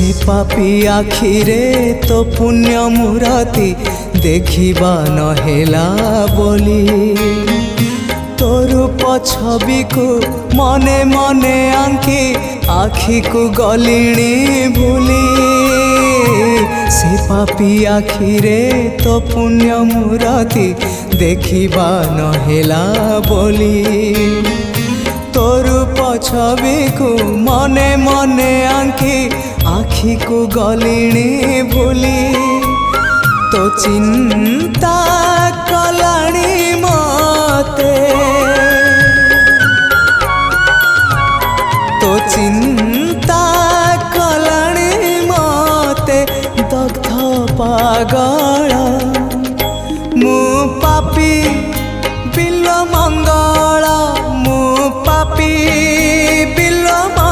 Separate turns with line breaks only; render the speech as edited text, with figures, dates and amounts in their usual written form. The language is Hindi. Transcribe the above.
से पापी आखिरे तो पुण्य मूरति देखिबा नहेला बोली तो रूप छवि को मने मने आंकी आखि को गलिणी भूली से पापी आखिरे तो पुण्य मूरति देखिबा नहेला बोली तो रूप छवि को मने मने आंकी आखि को गलिणी भूली तो चिंता कलाणी मते तो चिंता कलाणी मते दग्ध पागल